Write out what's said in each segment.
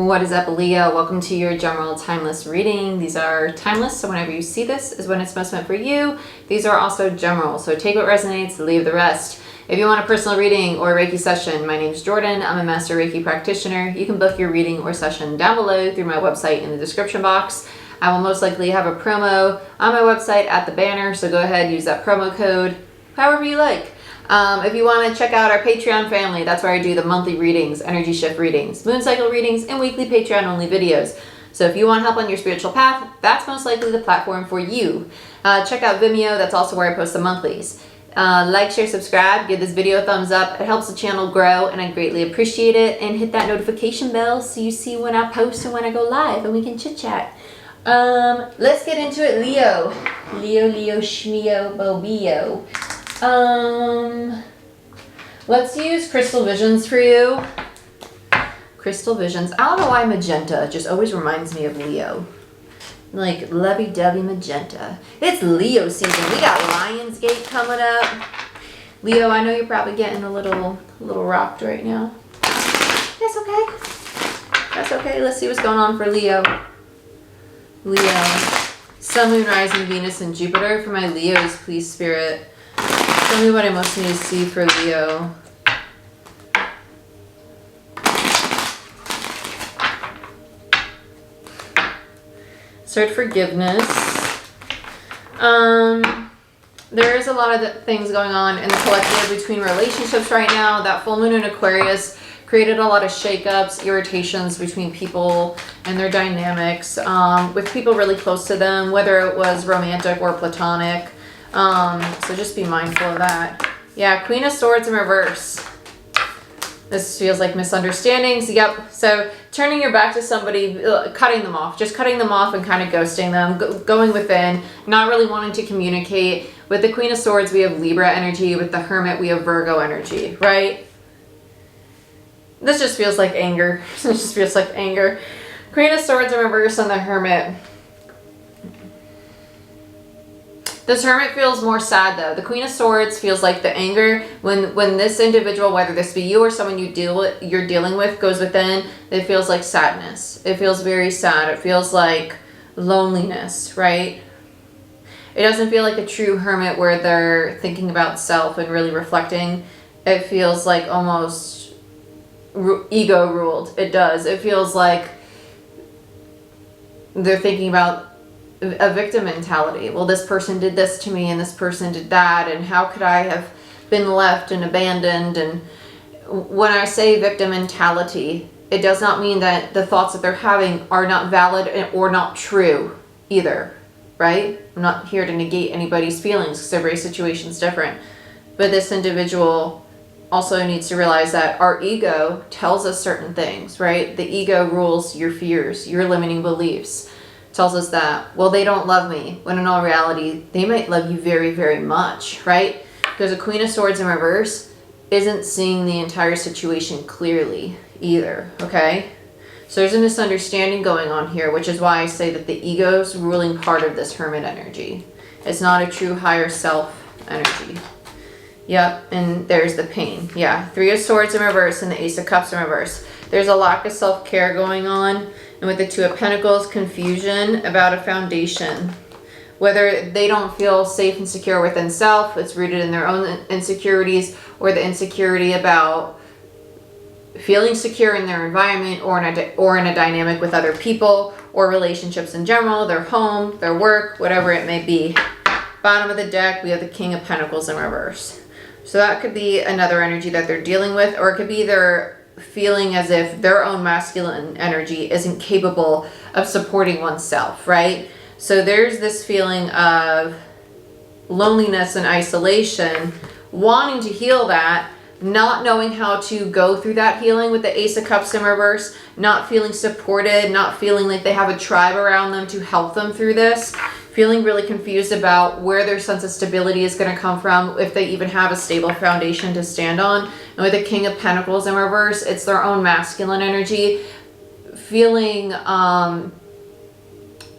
What is up, Leo? Welcome to your general timeless reading. These are timeless, so whenever you see this is when it's most meant for you. These are also general, so take what resonates, leave the rest. If you want a personal reading or a Reiki session, my name is Jordyn. I'm a master Reiki practitioner. You can book your reading or session down below through my website in the description box. I will most likely have a promo on my website at the banner, so go ahead, use that promo code however you like. If you want to check out our Patreon family, that's where I do the monthly readings, energy shift readings, moon cycle readings, and weekly Patreon only videos. So if you want help on your spiritual path, that's most likely the platform for you. Check out Vimeo, that's also where I post the monthlies. Like, share, subscribe, give this video a thumbs up. It helps the channel grow and I greatly appreciate it. And hit that notification bell so you see when I post and when I go live and we can chit chat. Let's get into it, Leo. Leo, Shmeo, Bobio. Let's use crystal visions for you. Crystal visions. I don't know why magenta just always reminds me of Leo. Like lovey-dovey magenta. It's Leo season. We got Lionsgate coming up. Leo, I know you're probably getting a little rocked right now. That's okay. That's okay. Let's see what's going on for Leo. Leo. Sun, Moon, Rising, Venus, and Jupiter. For my Leos, please, Spirit. Tell me what I most need to see for Leo. Start forgiveness. There is a lot of things going on in the collective between relationships right now. That full moon in Aquarius created a lot of shakeups, irritations between people and their dynamics, with people really close to them, whether it was romantic or platonic. So just be mindful of that. Yeah, Queen of Swords in reverse. This feels like misunderstandings. Yep. So turning your back to somebody, cutting them off, just cutting them off and kind of ghosting them, going within, not really wanting to communicate. With the Queen of Swords, we have Libra energy. With the Hermit, we have Virgo energy, right? This just feels like anger. This just feels like anger. Queen of Swords in reverse and the Hermit. This Hermit feels more sad though. The Queen of Swords feels like the anger when this individual, whether this be you or someone you're dealing with, goes within, it feels like sadness. It feels very sad. It feels like loneliness, right? It doesn't feel like a true hermit where they're thinking about self and really reflecting. It feels like almost ego ruled. It does. It feels like they're thinking about a victim mentality. Well, this person did this to me and this person did that, and how could I have been left and abandoned? And when I say victim mentality, it does not mean that the thoughts that they're having are not valid or not true either, right? I'm not here to negate anybody's feelings because every situation's different. But this individual also needs to realize that our ego tells us certain things, right? The ego rules your fears, your limiting beliefs. Tells us that, well, they don't love me, when in all reality, they might love you very, very much, right? Because a Queen of Swords in reverse isn't seeing the entire situation clearly either, okay? So there's a misunderstanding going on here, which is why I say that the ego's ruling part of this Hermit energy. It's not a true higher self energy. Yep, and there's the pain. Yeah, Three of Swords in reverse and the Ace of Cups in reverse. There's a lack of self-care going on. And with the Two of Pentacles, confusion about a foundation. Whether they don't feel safe and secure within self, it's rooted in their own insecurities, or the insecurity about feeling secure in their environment or in a dynamic with other people or relationships in general, their home, their work, whatever it may be. Bottom of the deck, we have the King of Pentacles in reverse. So that could be another energy that they're dealing with, or it could be their feeling as if their own masculine energy isn't capable of supporting oneself, right? So there's this feeling of loneliness and isolation, wanting to heal that, not knowing how to go through that healing with the Ace of Cups in reverse, not feeling supported, not feeling like they have a tribe around them to help them through this, feeling really confused about where their sense of stability is going to come from, if they even have a stable foundation to stand on. And with the King of Pentacles in reverse, it's their own masculine energy, feeling as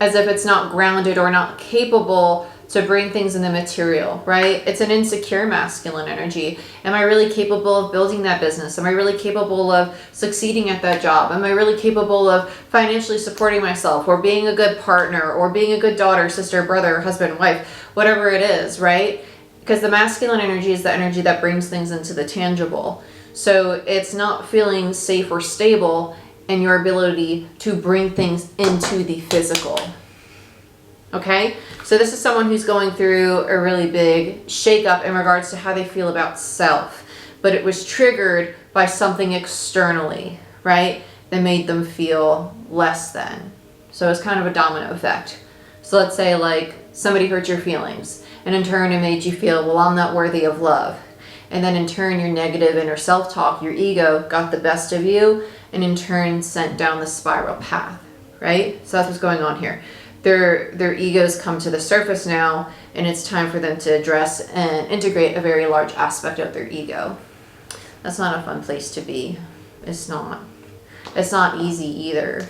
if it's not grounded or not capable to bring things in the material, right? It's an insecure masculine energy. Am I really capable of building that business? Am I really capable of succeeding at that job? Am I really capable of financially supporting myself, or being a good partner, or being a good daughter, sister, brother, husband, wife, whatever it is, right? Because the masculine energy is the energy that brings things into the tangible. So it's not feeling safe or stable in your ability to bring things into the physical. Okay? So this is someone who's going through a really big shakeup in regards to how they feel about self. But it was triggered by something externally, right? That made them feel less than. So it's kind of a domino effect. So let's say like somebody hurt your feelings, and in turn it made you feel, well, I'm not worthy of love. And then in turn your negative inner self-talk, your ego, got the best of you, and in turn sent down the spiral path, right? So that's what's going on here. Their egos come to the surface now, and it's time for them to address and integrate a very large aspect of their ego. That's not a fun place to be. It's not. It's not easy either.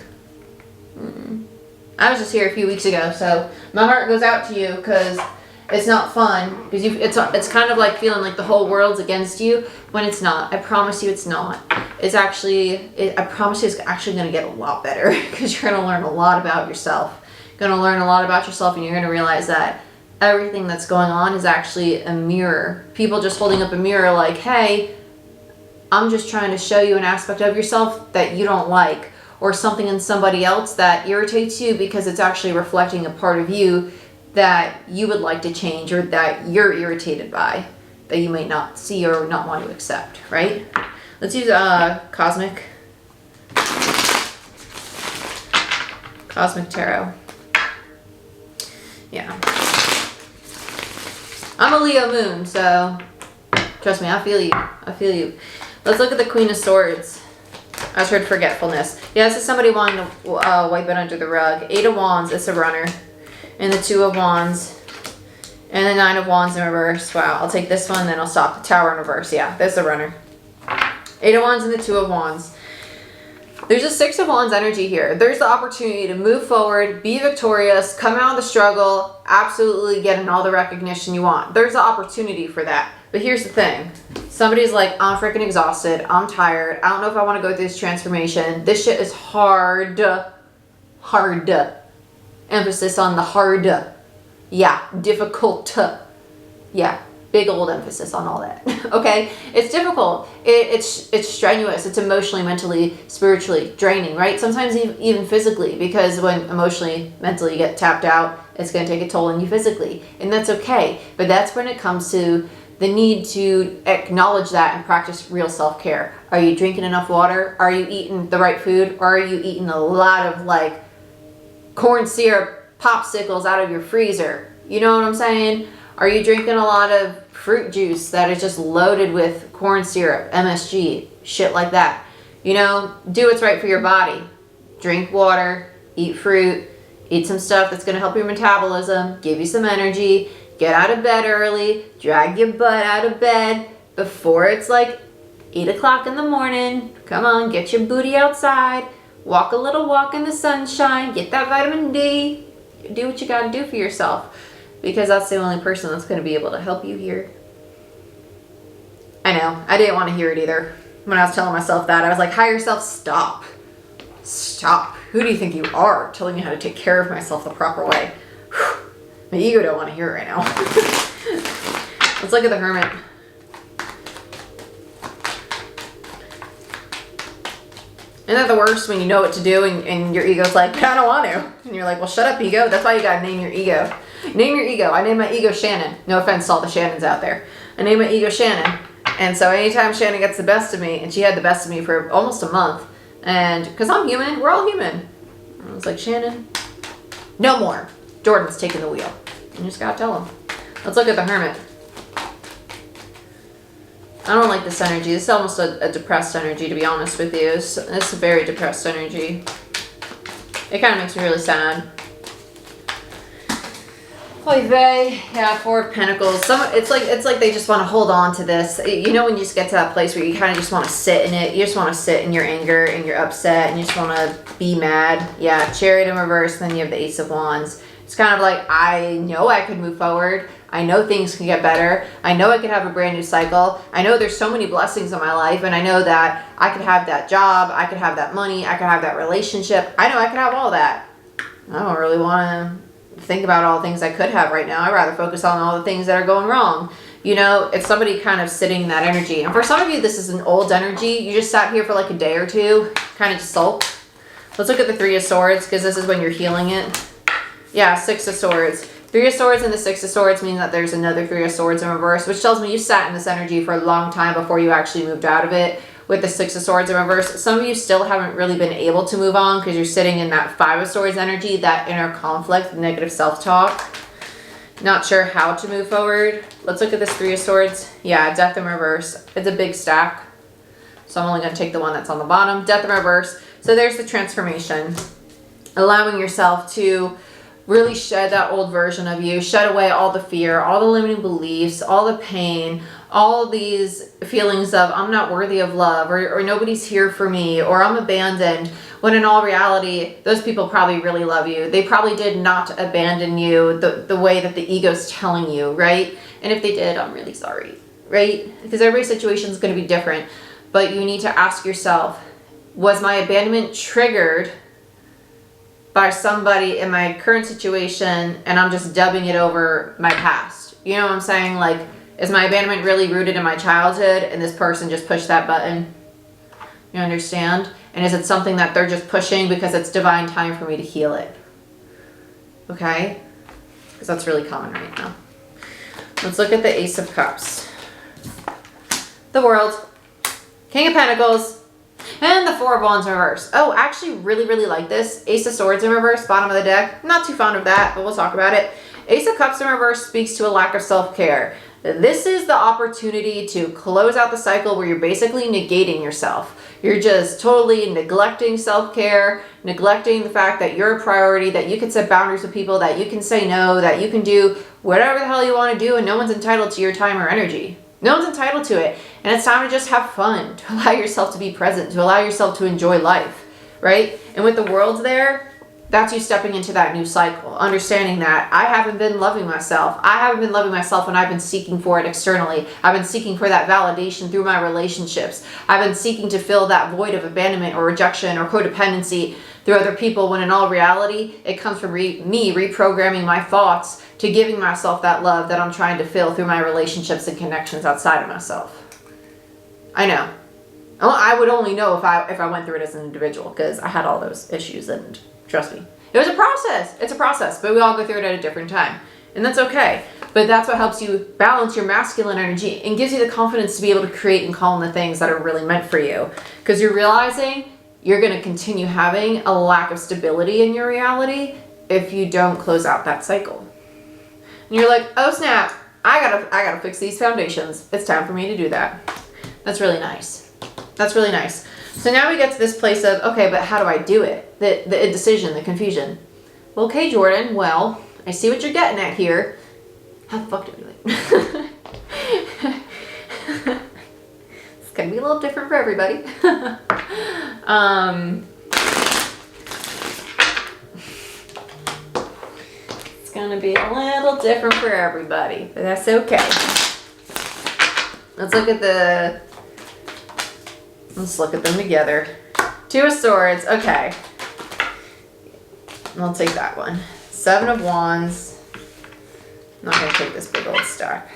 I was just here a few weeks ago, so my heart goes out to you, because it's not fun, because it's kind of like feeling like the whole world's against you when it's not. I promise you it's not. It's actually, I promise you it's actually going to get a lot better, because you're going to learn a lot about yourself. You're going to learn a lot about yourself, and you're going to realize that everything that's going on is actually a mirror. People just holding up a mirror like, hey, I'm just trying to show you an aspect of yourself that you don't like, or something in somebody else that irritates you, because it's actually reflecting a part of you that you would like to change, or that you're irritated by, that you may not see or not want to accept, right? Let's use Cosmic Tarot. Yeah. I'm a Leo moon, so trust me, I feel you. I feel you. Let's look at the Queen of Swords. I just heard forgetfulness. Yeah, this is somebody wanting to wipe it under the rug. 8 of Wands, it's a runner. And the 2 of Wands. And the 9 of Wands in reverse. Wow, I'll take this one, then I'll stop. The Tower in reverse. Yeah, that's a runner. 8 of Wands and the 2 of Wands. There's a 6 of Wands energy here. There's the opportunity to move forward, be victorious, come out of the struggle, absolutely getting all the recognition you want. There's the opportunity for that. But here's the thing. Somebody's like, I'm freaking exhausted. I'm tired. I don't know if I want to go through this transformation. This shit is hard. Hard. Emphasis on the hard. Yeah. Difficult. Yeah. Big old emphasis on all that. Okay? It's difficult. It's strenuous. It's emotionally, mentally, spiritually draining, right? Sometimes even physically, because when emotionally, mentally you get tapped out, it's going to take a toll on you physically. And that's okay. But that's when it comes to the need to acknowledge that and practice real self-care. Are you drinking enough water? Are you eating the right food? Or are you eating a lot of like corn syrup popsicles out of your freezer? You know what I'm saying? Are you drinking a lot of fruit juice that is just loaded with corn syrup, MSG, shit like that? You know, do what's right for your body. Drink water, eat fruit, eat some stuff that's going to help your metabolism, give you some energy. Get out of bed early, drag your butt out of bed before it's like 8 o'clock in the morning. Come on, get your booty outside, walk a little walk in the sunshine, get that vitamin D. Do what you gotta do for yourself, because that's the only person that's gonna be able to help you here. I know, I didn't want to hear it either. When I was telling myself that, I was like, higher self, stop. Stop. Who do you think you are, telling me how to take care of myself the proper way? My ego don't want to hear it right now. Let's look at the Hermit. Isn't that the worst, when you know what to do and your ego's like, I don't want to. And you're like, well, shut up, ego. That's why you got to name your ego. Name your ego. I named my ego Shannon. No offense to all the Shannons out there. I named my ego Shannon. And so anytime Shannon gets the best of me, and she had the best of me for almost a month, and because I'm human, we're all human. I was like, Shannon, no more. Jordyn's taking the wheel. You just gotta tell him. Let's look at the Hermit. I don't like this energy. This is almost a depressed energy, to be honest with you. It's a very depressed energy. It kind of makes me really sad. Oy vey. Yeah, 4 of Pentacles. It's like they just want to hold on to this. You know when you just get to that place where you kind of just want to sit in it. You just want to sit in your anger and your upset, and you just want to be mad. Yeah, Chariot in reverse, then you have the Ace of Wands. It's kind of like, I know I could move forward. I know things can get better. I know I could have a brand new cycle. I know there's so many blessings in my life, and I know that I could have that job, I could have that money, I could have that relationship. I know I could have all that. I don't really want to think about all the things I could have right now. I'd rather focus on all the things that are going wrong. You know, if somebody kind of sitting in that energy, and for some of you, this is an old energy. You just sat here for like a day or two, kind of just sulked. Let's look at the Three of Swords, because this is when you're healing it. Yeah, Six of Swords. Three of Swords and the Six of Swords mean that there's another Three of Swords in reverse, which tells me you sat in this energy for a long time before you actually moved out of it. With the Six of Swords in reverse, some of you still haven't really been able to move on because you're sitting in that Five of Swords energy, that inner conflict, negative self-talk. Not sure how to move forward. Let's look at this Three of Swords. Yeah, Death in reverse. It's a big stack, so I'm only going to take the one that's on the bottom. Death in reverse. So there's the transformation. Allowing yourself to really shed that old version of you, shed away all the fear, all the limiting beliefs, all the pain, all these feelings of I'm not worthy of love, or nobody's here for me, or I'm abandoned, when in all reality, those people probably really love you. They probably did not abandon you the way that the ego's telling you, right? And if they did, I'm really sorry, right? Because every situation is going to be different. But you need to ask yourself, was my abandonment triggered by somebody in my current situation and I'm just dubbing it over my past? You know what I'm saying? Like, is my abandonment really rooted in my childhood and this person just pushed that button? You understand? And is it something that they're just pushing because it's divine time for me to heal it? Okay? Because that's really common right now. Let's look at the Ace of Cups. The World. King of Pentacles. And the Four of Wands in reverse. Oh, actually really, really like this. Ace of Swords in reverse, bottom of the deck. Not too fond of that, but we'll talk about it. Ace of Cups in reverse speaks to a lack of self-care. This is the opportunity to close out the cycle where you're basically negating yourself. You're just totally neglecting self-care, neglecting the fact that you're a priority, that you can set boundaries with people, that you can say no, that you can do whatever the hell you want to do, and no one's entitled to your time or energy. No one's entitled to it. And it's time to just have fun, to allow yourself to be present, to allow yourself to enjoy life, right? And with the World there, that's you stepping into that new cycle, understanding that I haven't been loving myself. I haven't been loving myself when I've been seeking for it externally. I've been seeking for that validation through my relationships. I've been seeking to fill that void of abandonment or rejection or codependency through other people, when in all reality, it comes from me reprogramming my thoughts to giving myself that love that I'm trying to fill through my relationships and connections outside of myself. I know. I would only know if I went through it as an individual, because I had all those issues, and trust me, it was a process. It's a process, but we all go through it at a different time, and that's okay. But that's what helps you balance your masculine energy and gives you the confidence to be able to create and call in the things that are really meant for you, because you're realizing you're going to continue having a lack of stability in your reality if you don't close out that cycle. And you're like, oh snap, I gotta fix these foundations. It's time for me to do that. That's really nice. That's really nice. So now we get to this place of, okay, but how do I do it? The indecision, the confusion. Well, okay, Jordyn, well, I see what you're getting at here. How the fuck do we do it? It's gonna be a little different for everybody. It's gonna be a little different for everybody, but that's okay. Let's look at them together. Two of Swords, okay. I'll take that one. Seven of Wands. I'm not gonna take this big old stack.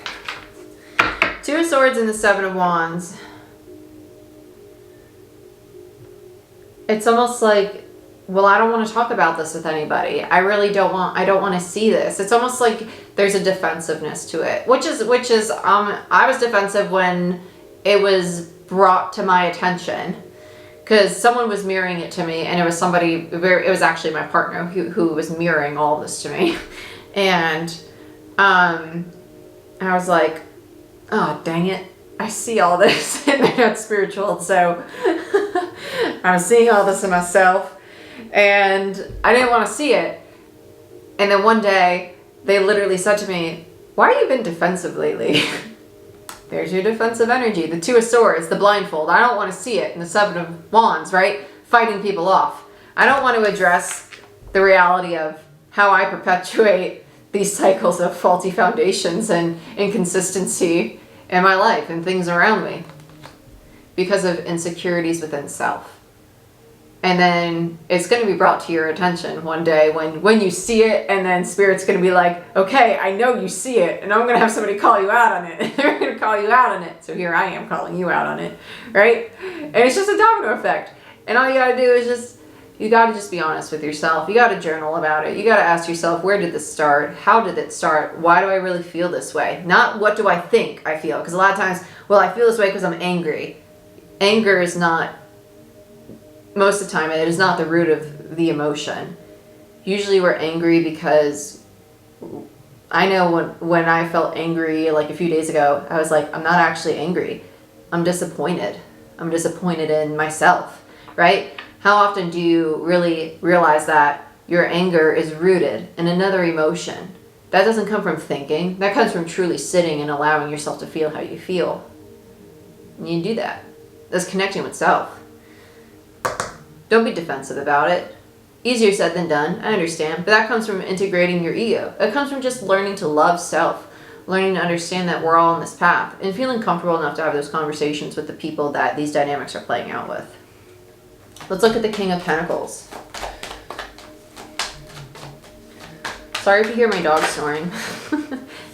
Two of Swords and the Seven of Wands. It's almost like, well, I don't want to talk about this with anybody. I don't want to see this. It's almost like there's a defensiveness to it, which is I was defensive when it was brought to my attention, because someone was mirroring it to me, and it was actually my partner who was mirroring all this to me. And I was like, oh, dang it. I see all this, and they're not spiritual, so I was seeing all this in myself, and I didn't want to see it. And then one day, they literally said to me, why have you been defensive lately? There's your defensive energy. The Two of Swords, the blindfold. I don't want to see it. And the Seven of Wands, right? Fighting people off. I don't want to address the reality of how I perpetuate these cycles of faulty foundations and inconsistency in my life and things around me because of insecurities within self. And then it's going to be brought to your attention one day when you see it, and then Spirit's going to be like, okay, I know you see it, and I'm going to have somebody call you out on it. They're going to call you out on it. So here I am calling you out on it, right? And it's just a domino effect. And all you got to do is you got to just be honest with yourself. You got to journal about it. You got to ask yourself, where did this start? How did it start? Why do I really feel this way? Not what do I think I feel? Because a lot of times, well, I feel this way because I'm angry. Anger is not, most of the time, it is not the root of the emotion. Usually we're angry because I know when I felt angry like a few days ago, I was like, I'm not actually angry. I'm disappointed. I'm disappointed in myself, right? How often do you really realize that your anger is rooted in another emotion? That doesn't come from thinking. That comes from truly sitting and allowing yourself to feel how you feel. And you do that. That's connecting with self. Don't be defensive about it. Easier said than done, I understand, but that comes from integrating your ego. It comes from just learning to love self, learning to understand that we're all on this path, and feeling comfortable enough to have those conversations with the people that these dynamics are playing out with. Let's look at the King of Pentacles. Sorry if you hear my dog snoring.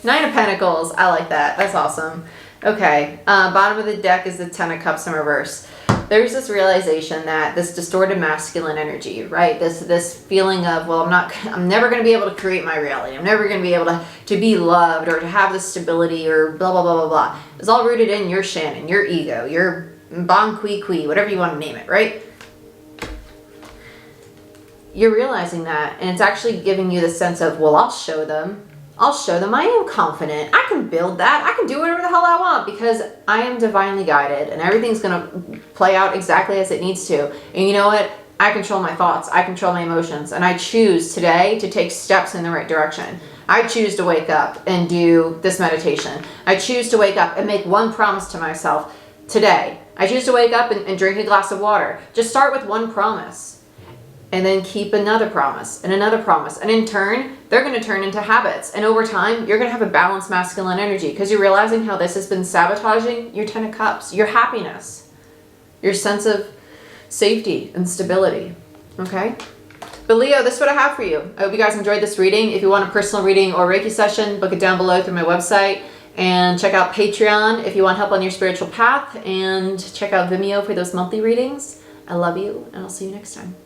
Nine of Pentacles, I like that. That's awesome. Okay, bottom of the deck is the Ten of Cups in reverse. There's this realization that this distorted masculine energy, right? This feeling of, well, I'm never going to be able to create my reality. I'm never going to be able to be loved or to have this stability or blah, blah, blah, blah, blah. It's all rooted in your Shannon, your ego, your bon qui qui, whatever you want to name it, right? You're realizing that, and it's actually giving you the sense of, well, I'll show them. I am confident. I can build that. I can do whatever the hell I want because I am divinely guided and everything's going to play out exactly as it needs to. And you know what? I control my thoughts. I control my emotions. And I choose today to take steps in the right direction. I choose to wake up and do this meditation. I choose to wake up and make one promise to myself today. I choose to wake up and drink a glass of water. Just start with one promise. And then keep another promise and another promise. And in turn, they're going to turn into habits. And over time, you're going to have a balanced masculine energy because you're realizing how this has been sabotaging your Ten of Cups, your happiness, your sense of safety and stability. Okay? But Leo, this is what I have for you. I hope you guys enjoyed this reading. If you want a personal reading or Reiki session, book it down below through my website. And check out Patreon if you want help on your spiritual path. And check out Vimeo for those monthly readings. I love you, and I'll see you next time.